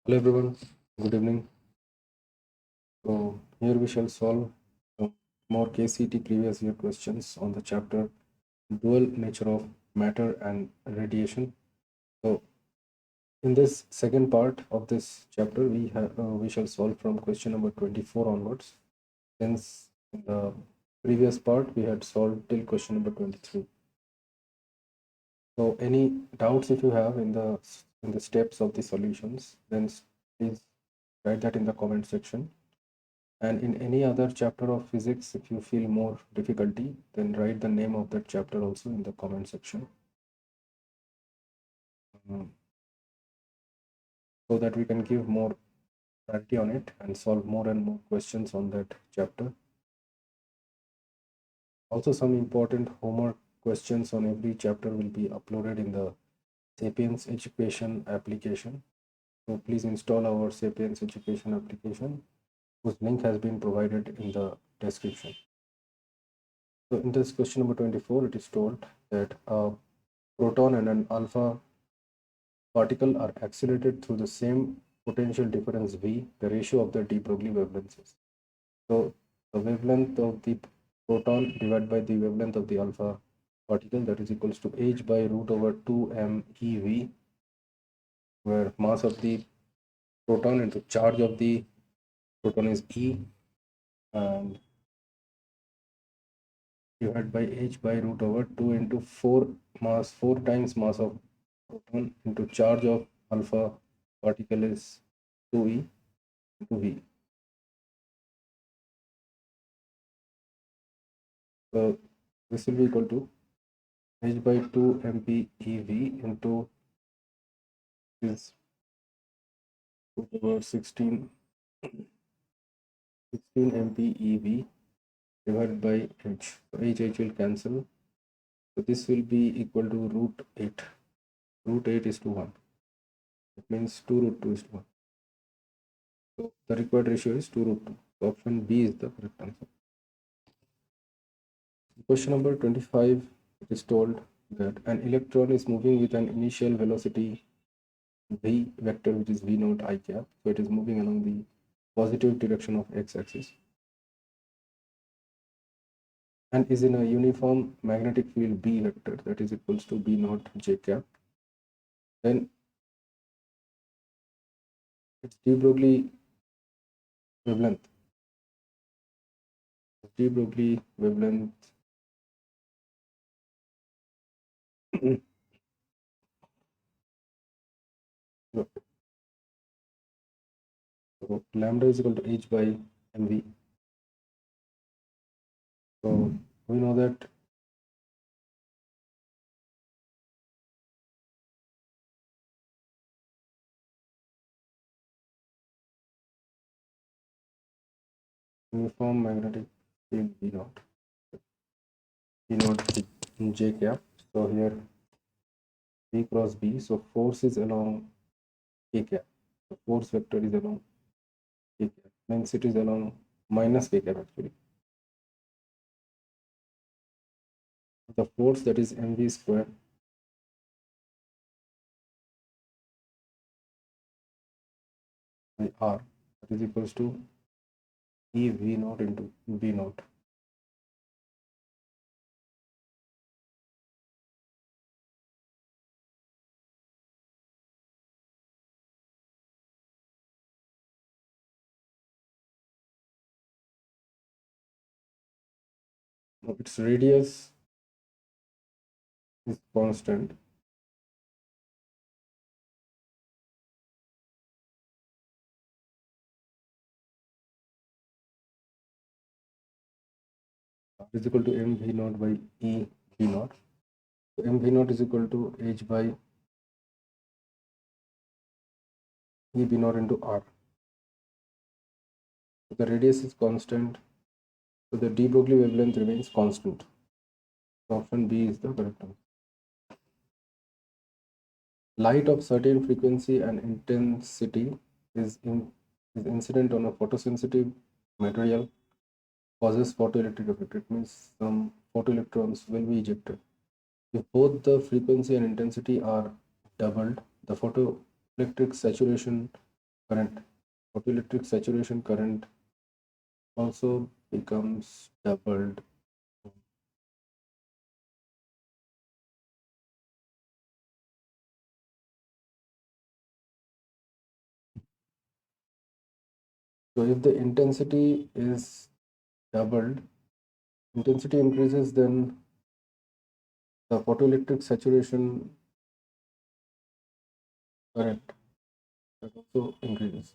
Hello everyone, good evening. So here we shall solve some more KCET previous year questions on the chapter Dual Nature of Matter and Radiation. So in this second part of this chapter, we shall solve from question number 24 onwards. Since in the previous part we had solved till question number 23. So any doubts if you have in the steps of the solutions, then please write that in the comment section. And in any other chapter of physics, if you feel more difficulty, then write the name of that chapter also in the comment section, so that we can give more clarity on it and solve more and more questions on that chapter. Also, some important homework questions on every chapter will be uploaded in the Sapience Education application. So please install our Sapience Education application, whose link has been provided in the description. So in this question number 24, it is told that a proton and an alpha particle are accelerated through the same potential difference v, the ratio of the de Broglie wavelengths. So the wavelength of the proton divided by the wavelength of the alpha particle, that is equals to h by root over 2m ev, where mass of the proton into charge of the proton is e, and divided by h by root over 2 into 4 times mass of proton into charge of alpha particle is 2e into v. So this will be equal to h by 2 MPeV into this over 16 MPeV divided by h. So h will cancel. So this will be equal to root 8. Root 8 is to 1. It means 2 root 2 is to 1. So the required ratio is 2 root 2. So option B is the correct answer. Question number 25, it is told that an electron is moving with an initial velocity v vector, which is v naught I cap. So it is moving along the positive direction of x-axis and is in a uniform magnetic field B vector, that is equals to B naught J cap. Then its de Broglie wavelength. De Broglie wavelength so lambda is equal to h by mv. So we know that uniform magnetic field B naught J cap. So here B cross B, so force is along K cap. The force vector is along K cap, means it is along minus K cap actually. The force, that is mv square by r, that is equals to E v naught into B naught. Now its radius is constant. Is equal to mv naught by E v naught. So mv naught is equal to h by E v naught into r. So the radius is constant. So the de Broglie wavelength remains constant. So option B is the correct answer. Light of certain frequency and intensity is incident on a photosensitive material, causes photoelectric effect. It means some photoelectrons will be ejected. If both the frequency and intensity are doubled, the photoelectric saturation current, photoelectric saturation current also becomes doubled. So if the intensity is doubled, intensity increases, then the photoelectric saturation current that also increases.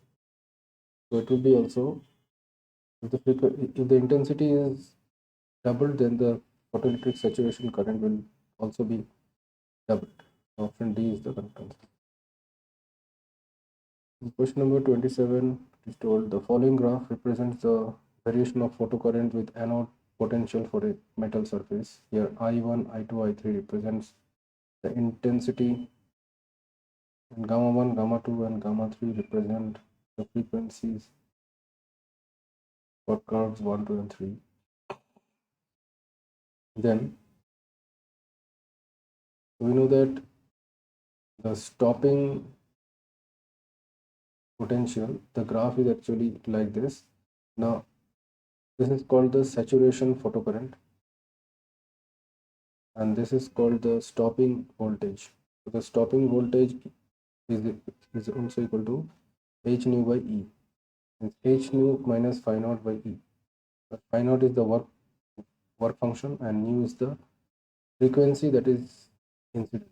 So it will be also, if the intensity is doubled, then the photoelectric saturation current will also be doubled. Option D is the correct answer. In question number 27 is told the following graph represents the variation of photocurrent with anode potential for a metal surface. Here I1, I2, I3 represents the intensity, and gamma 1, gamma 2, and gamma 3 represent the frequencies for curves 1, 2, and 3. Then we know that the stopping potential, the graph is actually like this. Now, this is called the saturation photocurrent, and this is called the stopping voltage. So the stopping voltage is also equal to h nu by E. It's h nu minus phi naught by E. Phi naught is the work function, and nu is the frequency that is incident.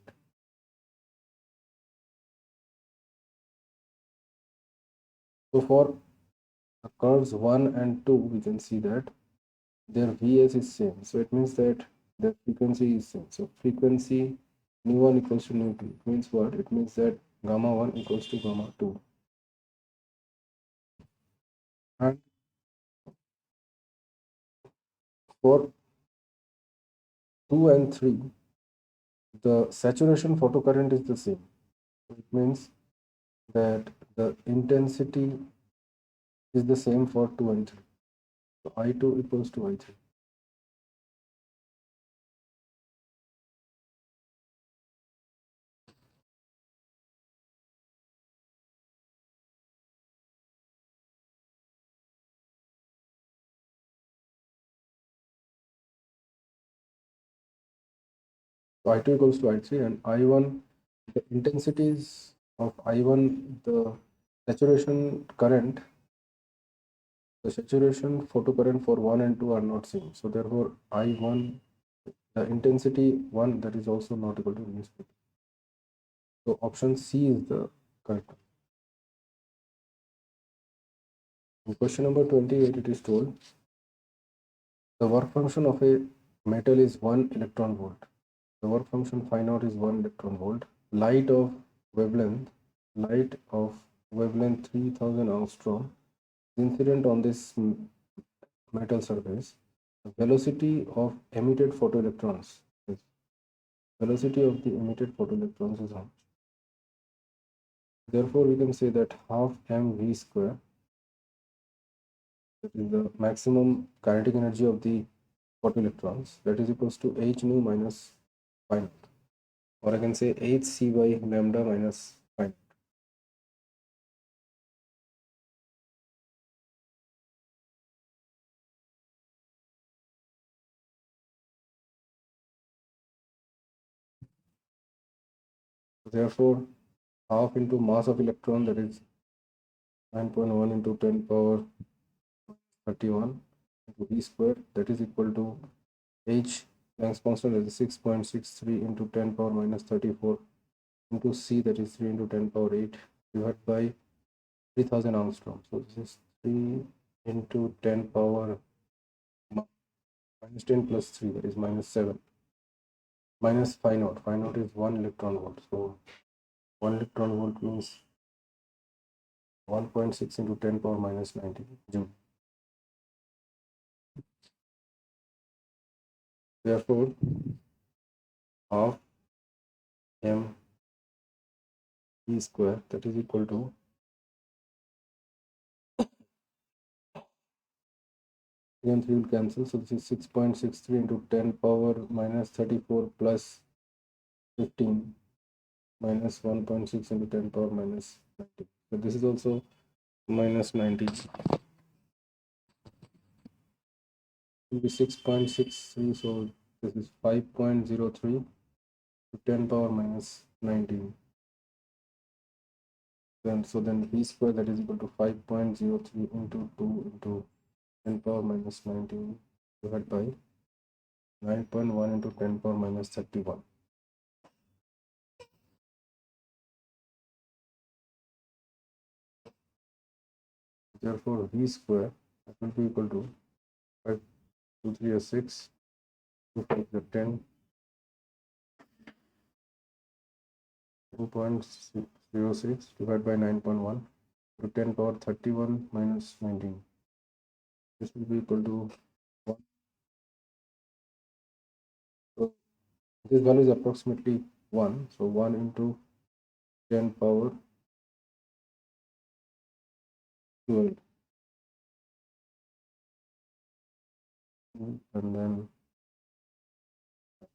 So for the curves 1 and 2, we can see that their Vs is same. So it means that the frequency is same. So frequency nu1 equals to nu2. It means what? It means that gamma 1 equals to gamma 2. And for 2 and 3, the saturation photocurrent is the same. It means that the intensity is the same for 2 and 3. So I2 equals to I3. So I2 equals to I3, and I1, the intensities of I1, the saturation current, the saturation photocurrent for 1 and 2 are not same. So therefore I1, the intensity 1, that is also not equal to mu square. So option C is the correct one. In question number 28, it is told the work function of a metal is 1 electron volt. The work function phi naught is 1 electron volt. Light of wavelength 3000 angstrom incident on this metal surface. The velocity of emitted photoelectrons is velocity of the emitted photoelectrons is how much? Therefore, we can say that half mv square, that is the maximum kinetic energy of the photoelectrons, that is equals to h nu minus phi naught, or I can say hc by lambda minus phi naught. Therefore, half into mass of electron, that is 9.1 into 10 power 31 into v square, that is equal to h Planck's constant, that is 6.63 into 10 power minus 34 into c, that is 3 into 10 power 8 divided by 3000 angstrom. So this is 3 into 10 power minus 10 plus 3, that is minus 7, minus phi naught. Phi naught is 1 electron volt. So 1 electron volt means 1.6 into 10 power minus 19 joule. Therefore, half m e square, that is equal to 3 and 3 will cancel. So this is 6.63 into 10 power minus 34 plus 15 minus 1.6 into 10 power minus 19. So this is also minus 90. Will be 6.63, so this is 5.03 to 10 power minus 19. Then v square, that is equal to 5.03 into 2 into 10 power minus 19 divided by 9.1 into 10 power minus 31. Therefore, v square that will be equal to 5, 2, 3 is 6, 2, 5 is 10, 2.06 divided by 9.1 to 10 power 31 minus 19. This will be equal to 1. So this value is approximately 1. So 1 into 10 power 12. And then,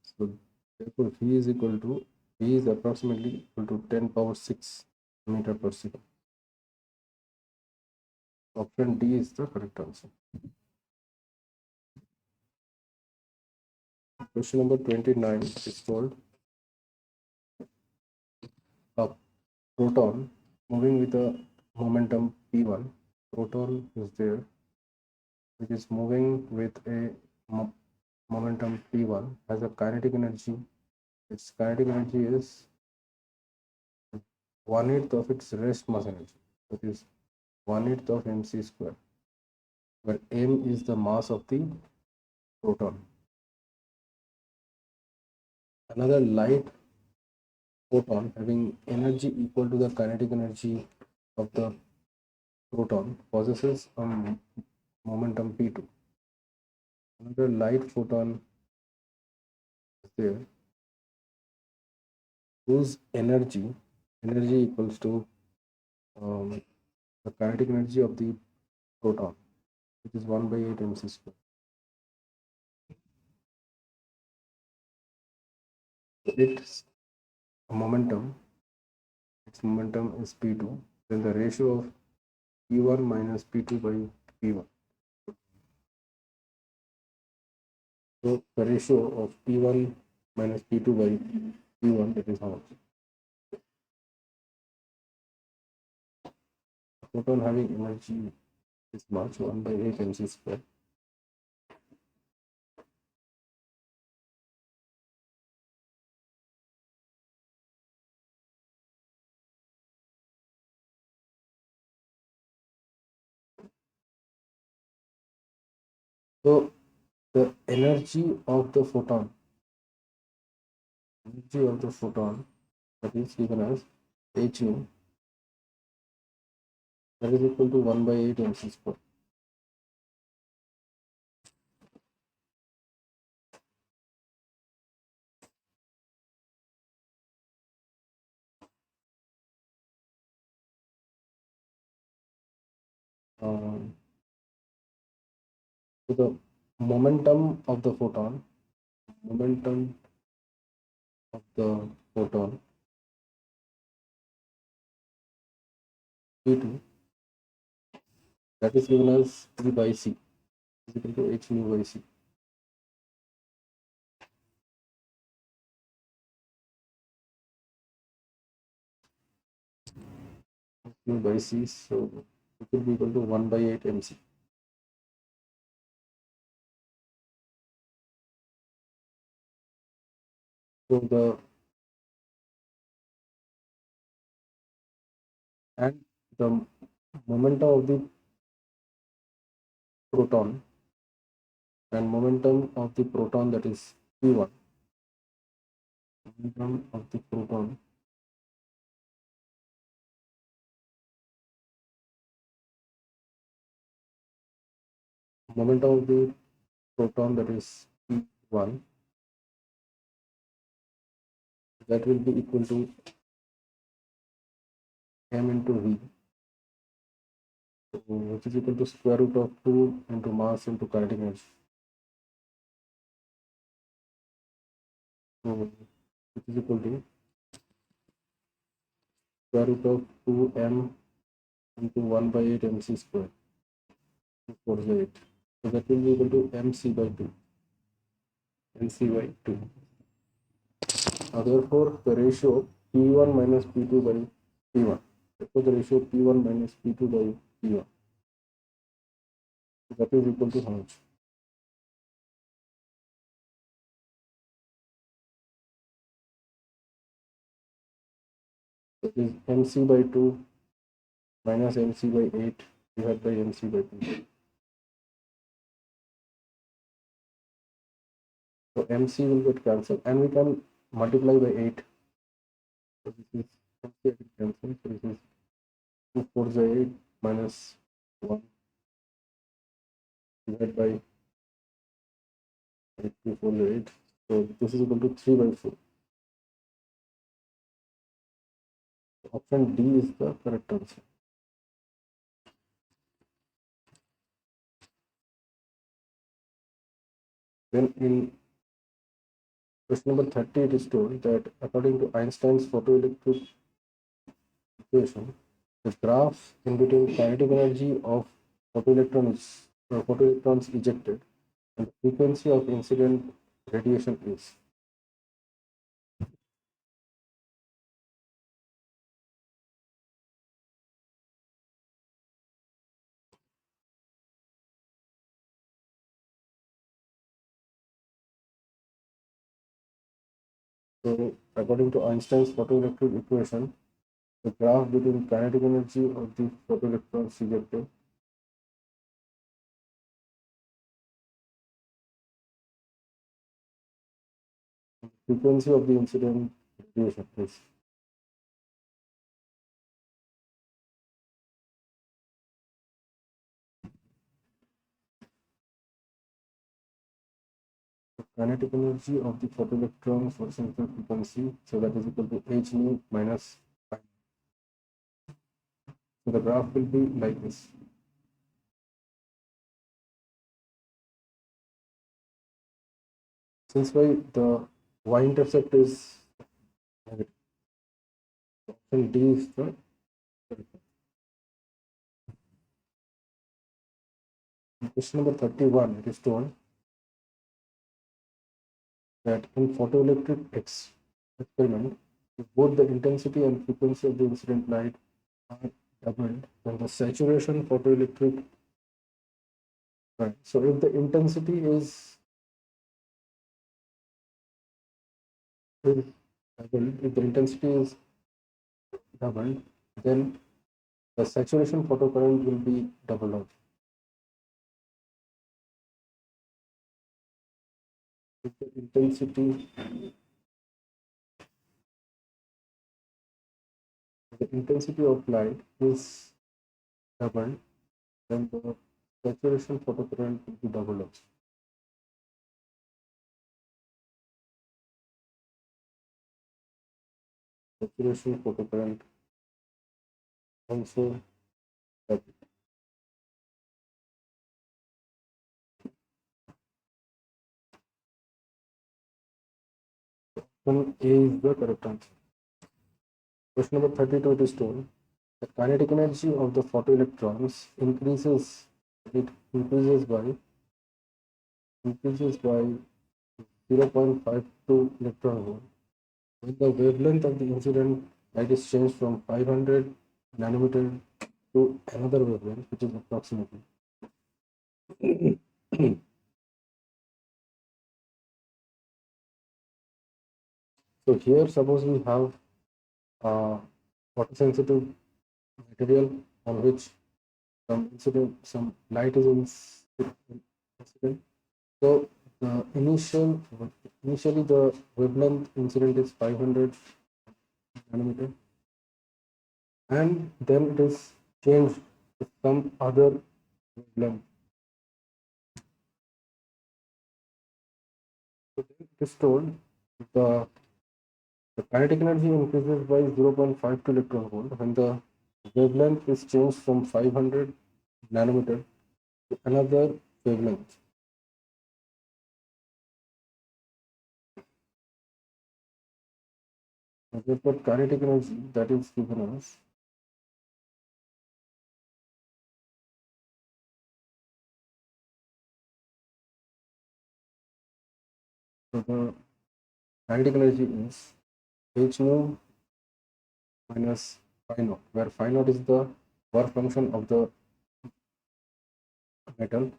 so therefore v is approximately equal to 10 power 6 meter per second. Option D is the correct answer. Question number 29 is told a proton moving with a momentum p1. Proton is there, which is moving with a momentum p1, has a kinetic energy. Its kinetic energy is 1/8 of its rest mass energy, that is 1/8 of mc square, where m is the mass of the proton. Another light photon having energy equal to the kinetic energy of the proton possesses a momentum p2. Another light photon is there whose energy equals to the kinetic energy of the proton, which is 1/8 mc square. Its momentum is p2. Then the ratio of p1 minus p2 by p1. So the ratio of p1 minus p2 by p1, that is how much? Proton having energy is much 1/8 mc square. So the energy of the photon that is given as h nu, that is equal to 1/8 mc square. So the momentum of the photon p2, that is given as E by c is equal to h nu by c. Nu by c, so it will be equal to 1/8 mc. So the momentum of the proton that is p1, momentum of the proton that is p1, that will be equal to m into v, which is equal to square root of 2 into mass into kinetic energy. So which is equal to square root of 2m into 1 by 8 mc square, 4 is 8. So that will be equal to mc by 2, mc by 2. Now therefore the ratio p1 minus p2 by p1. Therefore the ratio p1 minus p2 by p1. So that is equal to how much? That is mc by 2 minus mc by 8 divided by mc by 2. So mc will get cancelled and we can multiply by 8. So this is mc will cancel. So this is 2 4 is 8 minus 1 divided by 8, 2 4 is 8. So this is equal to 3 by 4. So option D is the correct answer. Then in question number 30, it is told that according to Einstein's photoelectric equation, the graph in between kinetic energy of photoelectrons ejected and the frequency of incident radiation is. So according to Einstein's photoelectric equation, the graph between kinetic energy of the photoelectrons ejected and the frequency of the incident radiation is. Kinetic energy of the photoelectrons versus the frequency, so that is equal to h nu minus phi. So the graph will be like this. Since the y-intercept is negative, option D is the correct. Question number 31, it is told that in photoelectric experiment, if both the intensity and frequency of the incident light are doubled, then the saturation photoelectric. Right. So if the intensity is doubled, if the intensity is doubled, then the saturation photocurrent will be doubled out. If the intensity of light is doubled, then the saturation photocurrent will be doubled out. Saturation photocurrent also doubled. Option A is the correct answer. Question number 32, it is told that kinetic energy of the photoelectrons increases. It increases by 0.52 electron volt when the wavelength of the incident light is changed from 500 nanometer to another wavelength, which is approximately. So here, suppose we have photosensitive material on which some light is incident. So the initially the wavelength incident is 500 nanometer, and then it is changed to some other wavelength. So then it is told the kinetic energy increases by 0.52 electron volt when the wavelength is changed from 500 nanometer to another wavelength. Therefore, kinetic energy that is given as So the kinetic energy is h nu minus phi naught, where phi naught is the work function of the metal,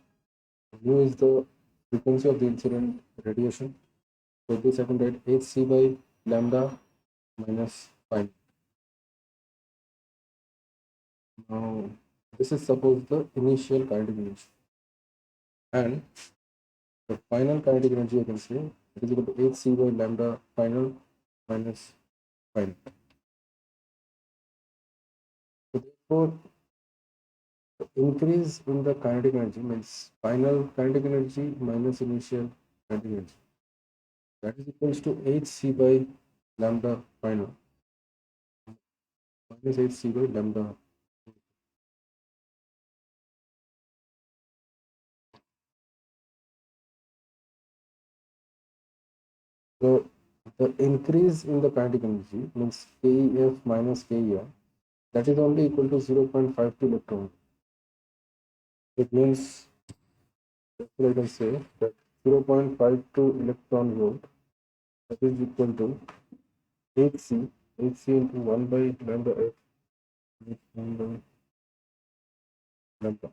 mu is the frequency of the incident radiation. So this I can write hc by lambda minus phi. Now this is suppose the initial kinetic energy, and the final kinetic energy I can say it is equal to hc by lambda final minus phi. So therefore, the increase in the kinetic energy means final kinetic energy minus initial kinetic energy. That is equals to hc by lambda final minus hc by lambda. So the increase in the kinetic energy means KEF minus KER, that is only equal to 0.52 electron. It means, therefore I can say that 0.52 electron volt, that is equal to hc into 1 by lambda f, 1 by lambda.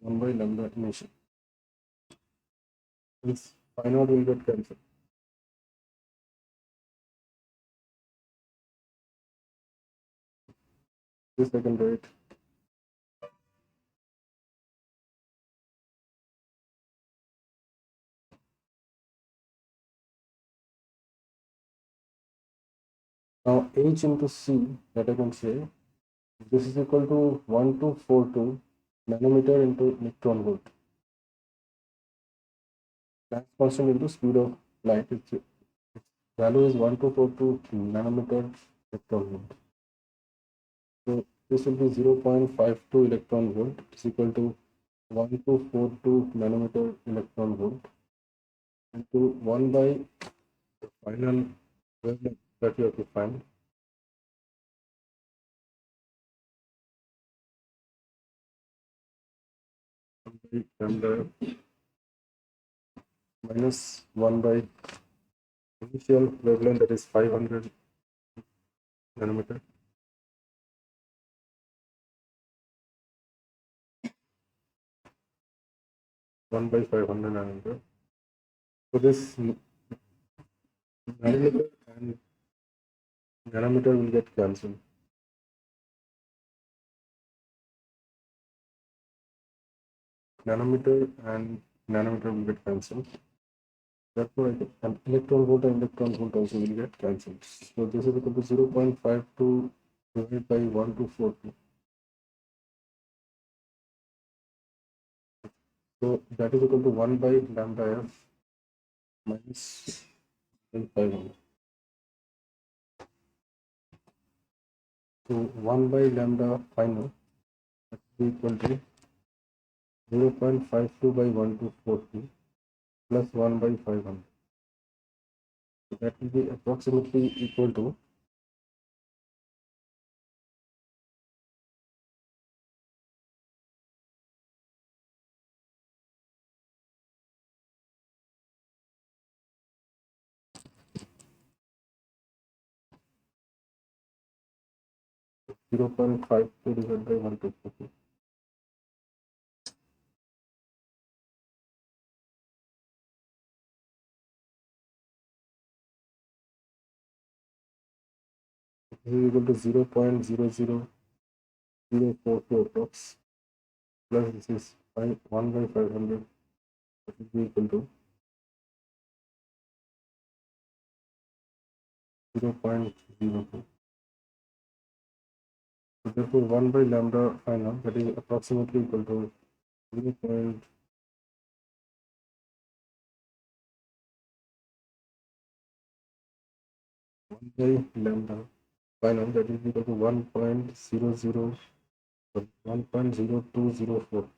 1 by lambda initial. This phi naught will get cancelled. This I can write now h into c, that I can say this is equal to 1242 nanometer into electron volt. Planck's constant into speed of light. Its value is 1242 nanometer electron volt. So this will be 0.52 electron volt is equal to 1242 nanometer electron volt into 1 by the final wavelength that you have to find. Lambda minus 1 by initial wavelength, that is 500 nanometer. One by 500 nanometer. So this nanometer and nanometer will get cancelled. Nanometer and nanometer will get cancelled. Therefore, an electron volt and electron volt also will get cancelled. So this is equal to 0.52 divided by 1242. So that is equal to 1 by lambda f minus 500. So 1 by lambda final that is equal to 0.52 by 1242 plus 1 by 500. So that will be approximately equal to 0.52 divided by 1242. This is equal to 0.00042 approx, plus this is 1 by 500, that will be equal to 0.02. So therefore 1 by lambda final, that is approximately equal to 0.1 by lambda final, that is equal to 1.0204.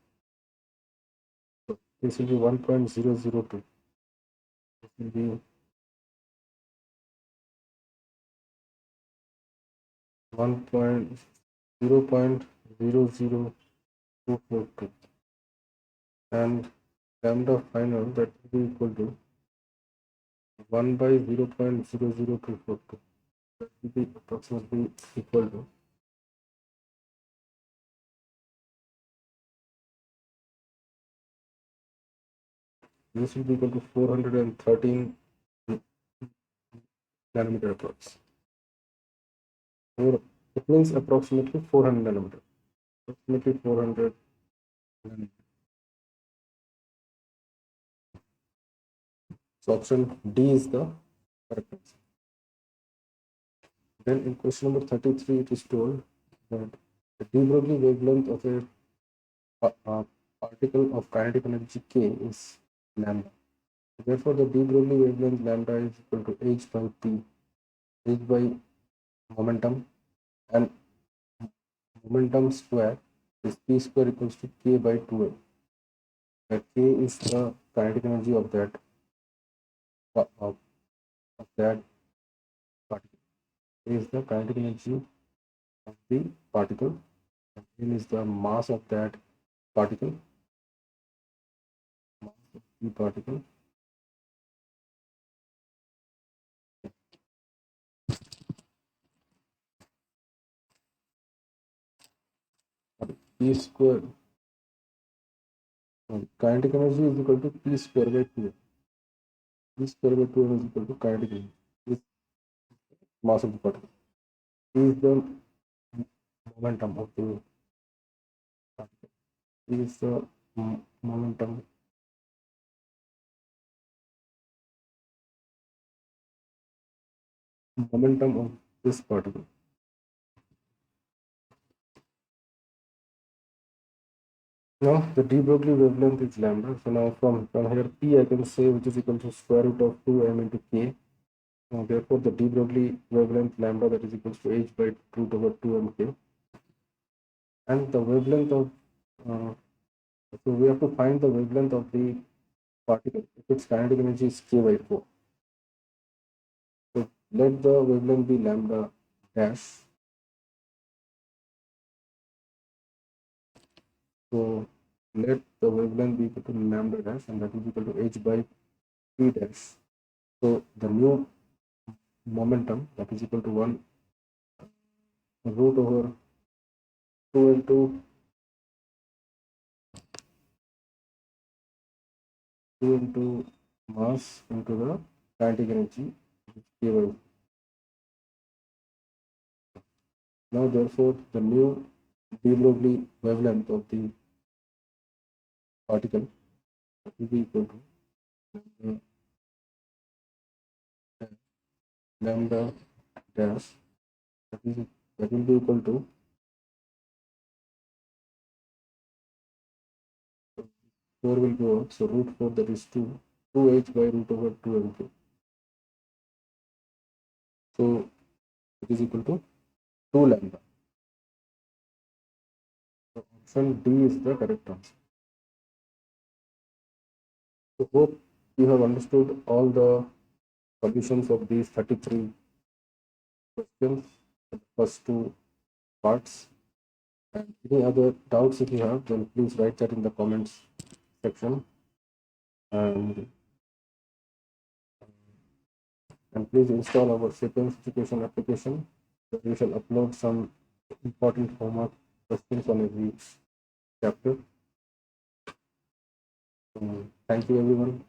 So this will be 1.002. This will be 1.00242 and lambda final that will be equal to 1 by 0.00242. That will be approximately equal to this will be equal to 413 nanometer approx. It means approximately 400 nanometer. Approximately 400 nanometer. So option D is the correct answer. Then in question number 33, it is told that the de Broglie wavelength of a particle of kinetic energy k is lambda. Therefore, the de Broglie wavelength lambda is equal to h by p, h by momentum, and momentum square is p square equals to k by 2l. Where k is the kinetic energy of that particle. K is the kinetic energy of the particle. N is the mass of that particle. Mass of the particle. P square. Kinetic energy is equal to p square by 2. P square by 2 is equal to kinetic energy. This mass of the particle. P is the momentum of the particle. P is the momentum of this particle. Now the de Broglie wavelength is lambda. So now from here P I can say which is equal to square root of 2m into k. Now therefore the de Broglie wavelength lambda that is equal to h by root over 2mk. And the wavelength of so we have to find the wavelength of the particle if its kinetic energy is k by 4. So let the wavelength be lambda dash. So let the wavelength be equal to lambda dash, and that is equal to h by p dash. So the new momentum that is equal to 1 root over 2 into mass into the kinetic energy k by. Now therefore the new de Broglie wavelength of the particle will be equal to lambda dash, that will be equal to 4 will go out, so root 4 that is 2h by root over 2m2. So it is equal to 2 lambda. So option D is the correct answer. So hope you have understood all the solutions of these 33 questions, the first two parts. And any other doubts if you have, then please write that in the comments section. And please install our Sapience Education application. We shall upload some important homework questions on every chapter. Thank you everyone.